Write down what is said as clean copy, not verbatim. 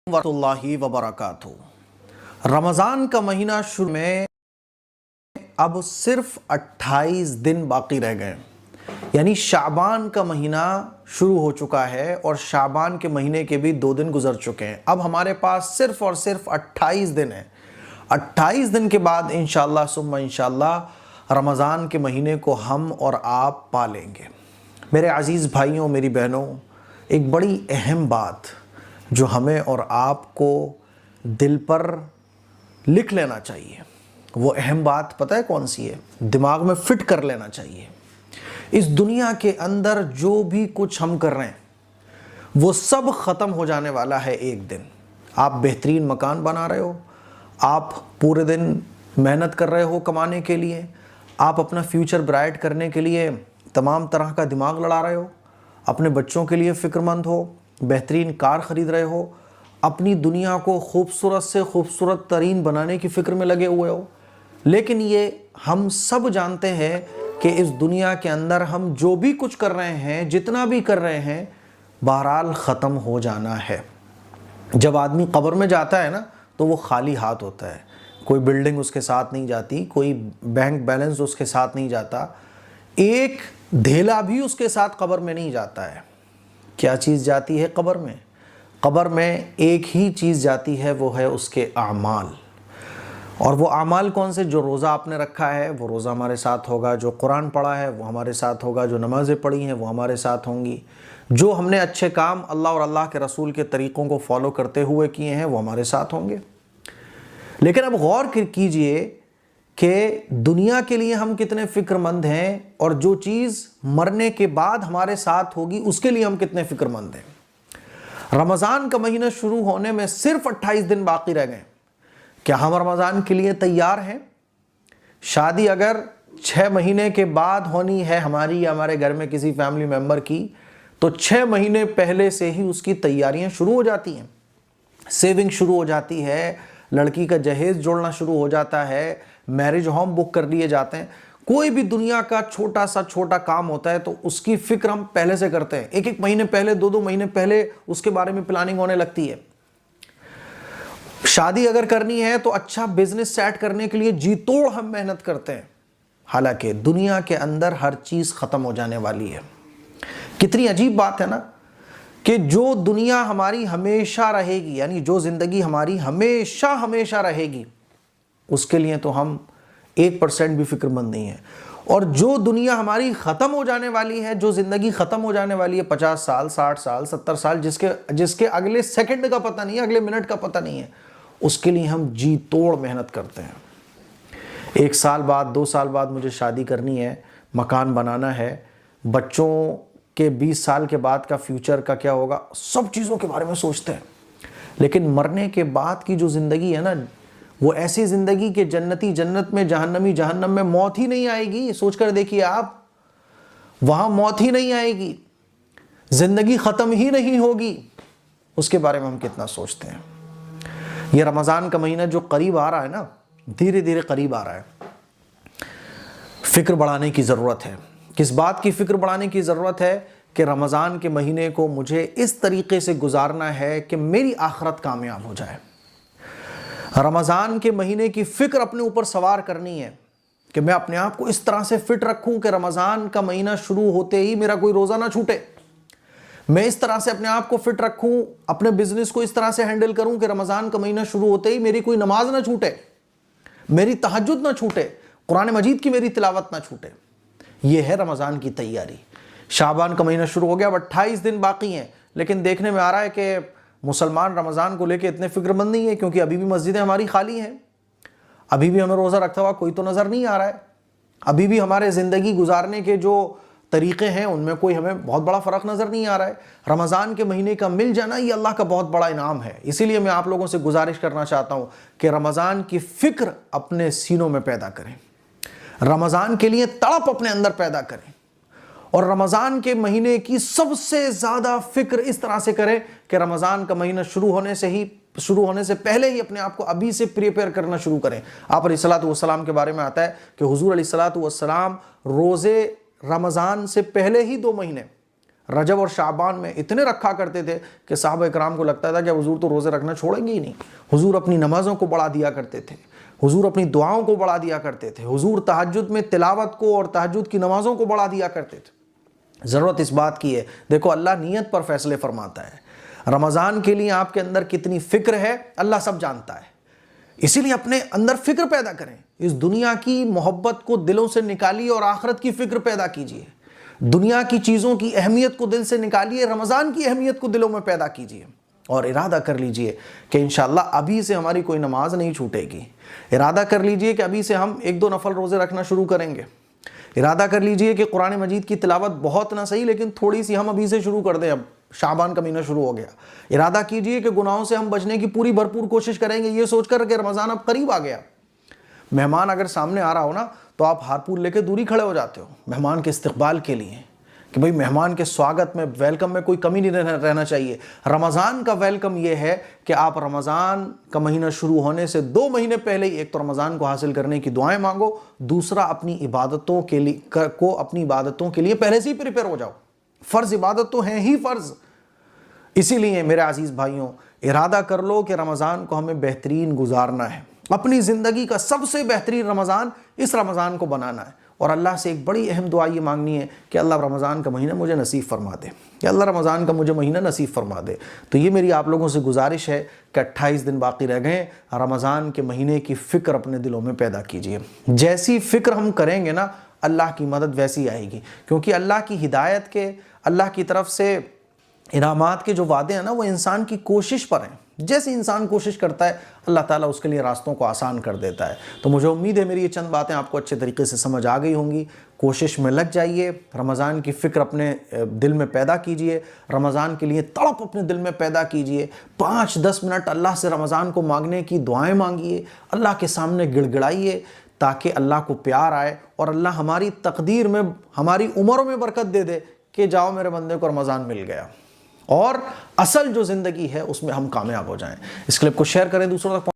ورحمۃ اللہ وبرکاتہ۔ رمضان کا مہینہ شروع میں اب صرف 28 دن باقی رہ گئے، یعنی شعبان کا مہینہ شروع ہو چکا ہے اور شعبان کے مہینے کے بھی 2 دن گزر چکے ہیں۔ اب ہمارے پاس صرف اور صرف 28 دن ہیں۔ 28 دن کے بعد انشاءاللہ ثم انشاءاللہ رمضان کے مہینے کو ہم اور آپ پا لیں گے۔ میرے عزیز بھائیوں، میری بہنوں، ایک بڑی اہم بات جو ہمیں اور آپ کو دل پر لکھ لینا چاہیے، وہ اہم بات پتہ ہے کون سی ہے؟ دماغ میں فٹ کر لینا چاہیے۔ اس دنیا کے اندر جو بھی کچھ ہم کر رہے ہیں وہ سب ختم ہو جانے والا ہے ایک دن۔ آپ بہترین مکان بنا رہے ہو، آپ پورے دن محنت کر رہے ہو کمانے کے لیے، آپ اپنا فیوچر برائٹ کرنے کے لیے تمام طرح کا دماغ لڑا رہے ہو، اپنے بچوں کے لیے فکر مند ہو، بہترین کار خرید رہے ہو، اپنی دنیا کو خوبصورت سے خوبصورت ترین بنانے کی فکر میں لگے ہوئے ہو، لیکن یہ ہم سب جانتے ہیں کہ اس دنیا کے اندر ہم جو بھی کچھ کر رہے ہیں، جتنا بھی کر رہے ہیں، بہرحال ختم ہو جانا ہے۔ جب آدمی قبر میں جاتا ہے نا تو وہ خالی ہاتھ ہوتا ہے، کوئی بلڈنگ اس کے ساتھ نہیں جاتی، کوئی بینک بیلنس اس کے ساتھ نہیں جاتا، ایک دھیلا بھی اس کے ساتھ قبر میں نہیں جاتا ہے۔ کیا چیز جاتی ہے قبر میں؟ قبر میں ایک ہی چیز جاتی ہے، وہ ہے اس کے اعمال۔ اور وہ اعمال کون سے؟ جو روزہ آپ نے رکھا ہے وہ روزہ ہمارے ساتھ ہوگا، جو قرآن پڑھا ہے وہ ہمارے ساتھ ہوگا، جو نمازیں پڑھی ہیں وہ ہمارے ساتھ ہوں گی، جو ہم نے اچھے کام اللہ اور اللہ کے رسول کے طریقوں کو فالو کرتے ہوئے کیے ہیں وہ ہمارے ساتھ ہوں گے۔ لیکن اب غور کیجئے کہ دنیا کے لیے ہم کتنے فکر مند ہیں، اور جو چیز مرنے کے بعد ہمارے ساتھ ہوگی اس کے لیے ہم کتنے فکر مند ہیں۔ رمضان کا مہینہ شروع ہونے میں صرف 28 دن باقی رہ گئے۔ کیا ہم رمضان کے لیے تیار ہیں؟ شادی اگر 6 مہینے کے بعد ہونی ہے ہماری یا ہمارے گھر میں کسی فیملی ممبر کی، تو 6 مہینے پہلے سے ہی اس کی تیاریاں شروع ہو جاتی ہیں، سیونگ شروع ہو جاتی ہے، لڑکی کا جہیز جوڑنا شروع ہو جاتا ہے، میرج ہوم بک کر لیے جاتے ہیں۔ کوئی بھی دنیا کا چھوٹا کام ہوتا ہے تو اس کی فکر ہم پہلے سے کرتے ہیں، ایک مہینے پہلے، 2 مہینے پہلے اس کے بارے میں پلاننگ ہونے لگتی ہے۔ شادی اگر کرنی ہے تو اچھا بزنس سیٹ کرنے کے لیے جی توڑ ہم محنت کرتے ہیں، حالانکہ دنیا کے اندر ہر چیز ختم ہو جانے والی ہے۔ کتنی عجیب بات ہے نا کہ جو دنیا ہماری ہمیشہ رہے گی، یعنی جو زندگی ہماری ہمیشہ رہے گی، اس کے لیے تو ہم 1% بھی فکر مند نہیں ہیں، اور جو دنیا ہماری ختم ہو جانے والی ہے، جو زندگی ختم ہو جانے والی ہے، 50 سال، 60 سال، 70 سال، جس کے اگلے سیکنڈ کا پتہ نہیں ہے، اگلے منٹ کا پتہ نہیں ہے، اس کے لیے ہم جی توڑ محنت کرتے ہیں۔ 1 سال بعد، 2 سال بعد مجھے شادی کرنی ہے، مکان بنانا ہے، بچوں کے 20 سال کے بعد کا فیوچر کا کیا ہوگا، سب چیزوں کے بارے میں سوچتے ہیں۔ لیکن مرنے کے بعد کی جو زندگی ہے نا، وہ ایسی زندگی کہ جنتی جنت میں، جہنمی جہنم میں، موت ہی نہیں آئے گی۔ سوچ کر دیکھیے آپ، وہاں موت ہی نہیں آئے گی، زندگی ختم ہی نہیں ہوگی، اس کے بارے میں ہم کتنا سوچتے ہیں۔ یہ رمضان کا مہینہ جو قریب آ رہا ہے نا، دھیرے دھیرے قریب آ رہا ہے، فکر بڑھانے کی ضرورت ہے۔ کس بات کی فکر بڑھانے کی ضرورت ہے؟ کہ رمضان کے مہینے کو مجھے اس طریقے سے گزارنا ہے کہ میری آخرت کامیاب ہو جائے۔ رمضان کے مہینے کی فکر اپنے اوپر سوار کرنی ہے کہ میں اپنے آپ کو اس طرح سے فٹ رکھوں کہ رمضان کا مہینہ شروع ہوتے ہی میرا کوئی روزہ نہ چھوٹے۔ میں اس طرح سے اپنے آپ کو فٹ رکھوں، اپنے بزنس کو اس طرح سے ہینڈل کروں کہ رمضان کا مہینہ شروع ہوتے ہی میری کوئی نماز نہ چھوٹے، میری تہجد نہ چھوٹے، قرآن مجید کی میری تلاوت نہ چھوٹے۔ یہ ہے رمضان کی تیاری۔ شعبان کا مہینہ شروع ہو گیا، اب 28 دن باقی ہیں، لیکن دیکھنے میں آ رہا ہے کہ مسلمان رمضان کو لے کے اتنے فکر مند نہیں ہے، کیونکہ ابھی بھی مسجدیں ہماری خالی ہیں، ابھی بھی ہمیں روزہ رکھتا ہوا کوئی تو نظر نہیں آ رہا ہے، ابھی بھی ہمارے زندگی گزارنے کے جو طریقے ہیں ان میں کوئی ہمیں بہت بڑا فرق نظر نہیں آ رہا ہے۔ رمضان کے مہینے کا مل جانا یہ اللہ کا بہت بڑا انعام ہے۔ اسی لیے میں آپ لوگوں سے گزارش کرنا چاہتا ہوں کہ رمضان کی فکر اپنے سینوں میں پیدا کریں، رمضان کے لیے تڑپ اپنے اندر پیدا کریں، اور رمضان کے مہینے کی سب سے زیادہ فکر اس طرح سے کریں کہ رمضان کا مہینہ شروع ہونے سے پہلے ہی اپنے آپ کو ابھی سے پریپیئر کرنا شروع کریں۔ آپ علیہ الصلوۃ والسلام کے بارے میں آتا ہے کہ حضور علیہ الصلوۃ والسلام روزے رمضان سے پہلے ہی 2 مہینے رجب اور شعبان میں اتنے رکھا کرتے تھے کہ صحابہ اکرام کو لگتا تھا کہ حضور تو روزے رکھنا چھوڑیں گے ہی نہیں. حضور اپنی نمازوں کو بڑھا دیا کرتے تھے, حضور اپنی دعاؤں کو بڑھا دیا کرتے تھے, حضور تہجد میں تلاوت کو اور تہجد کی نمازوں کو بڑھا دیا کرتے تھے. ضرورت اس بات کی ہے, دیکھو اللہ نیت پر فیصلے فرماتا ہے. رمضان کے لیے آپ کے اندر کتنی فکر ہے اللہ سب جانتا ہے, اسی لیے اپنے اندر فکر پیدا کریں. اس دنیا کی محبت کو دلوں سے نکالیے اور آخرت کی فکر پیدا کیجیے. دنیا کی چیزوں کی اہمیت کو دل سے نکالیے, رمضان کی اہمیت کو دلوں میں پیدا کیجیے اور ارادہ کر لیجئے کہ انشاءاللہ ابھی سے ہماری کوئی نماز نہیں چھوٹے گی. ارادہ کر لیجئے کہ ابھی سے ہم 1-2 نفل روزے رکھنا شروع کریں گے. ارادہ کر لیجئے کہ قرآن مجید کی تلاوت بہت نہ صحیح لیکن تھوڑی سی ہم ابھی سے شروع کر دیں. اب شعبان کا مہینہ شروع ہو گیا. ارادہ کیجئے کہ گناہوں سے ہم بچنے کی پوری بھرپور کوشش کریں گے, یہ سوچ کر کہ رمضان اب قریب آ گیا. مہمان اگر سامنے آ رہا ہو نا تو آپ ہاتھ پور لے کے دوری کھڑے ہو جاتے ہو مہمان کے استقبال کے لیے کہ بھئی مہمان کے سواگت میں, ویلکم میں کوئی کمی نہیں رہنا چاہیے. رمضان کا ویلکم یہ ہے کہ آپ رمضان کا مہینہ شروع ہونے سے 2 مہینے پہلے ہی ایک تو رمضان کو حاصل کرنے کی دعائیں مانگو, دوسرا اپنی عبادتوں کے لیے پہلے سے ہی پریپیئر ہو جاؤ. فرض عبادت تو ہیں ہی فرض. اسی لیے میرے عزیز بھائیوں, ارادہ کر لو کہ رمضان کو ہمیں بہترین گزارنا ہے. اپنی زندگی کا سب سے بہترین رمضان اس رمضان کو بنانا ہے. اور اللہ سے ایک بڑی اہم دعا یہ مانگنی ہے کہ اللہ رمضان کا مہینہ مجھے نصیب فرما دے, کہ اللہ رمضان کا مجھے مہینہ نصیب فرما دے. تو یہ میری آپ لوگوں سے گزارش ہے کہ 28 دن باقی رہ گئے, رمضان کے مہینے کی فکر اپنے دلوں میں پیدا کیجئے. جیسی فکر ہم کریں گے نا اللہ کی مدد ویسی آئے گی, کیونکہ اللہ کی ہدایت کے, اللہ کی طرف سے انعامات کے جو وعدے ہیں نا وہ انسان کی کوشش پر ہیں. جیسے انسان کوشش کرتا ہے اللہ تعالیٰ اس کے لیے راستوں کو آسان کر دیتا ہے. تو مجھے امید ہے میری یہ چند باتیں آپ کو اچھے طریقے سے سمجھ آ گئی ہوں گی. کوشش میں لگ جائیے, رمضان کی فکر اپنے دل میں پیدا کیجئے, رمضان کے لیے تڑپ اپنے دل میں پیدا کیجئے. 5-10 منٹ اللہ سے رمضان کو مانگنے کی دعائیں مانگیے, اللہ کے سامنے گڑ گڑائیے تاکہ اللہ کو پیار آئے اور اللہ ہماری تقدیر میں, ہماری عمروں میں برکت دے دے کہ جاؤ میرے بندے کو رمضان مل گیا, اور اصل جو زندگی ہے اس میں ہم کامیاب ہو جائیں. اس کلپ کو شیئر کریں دوسروں تک.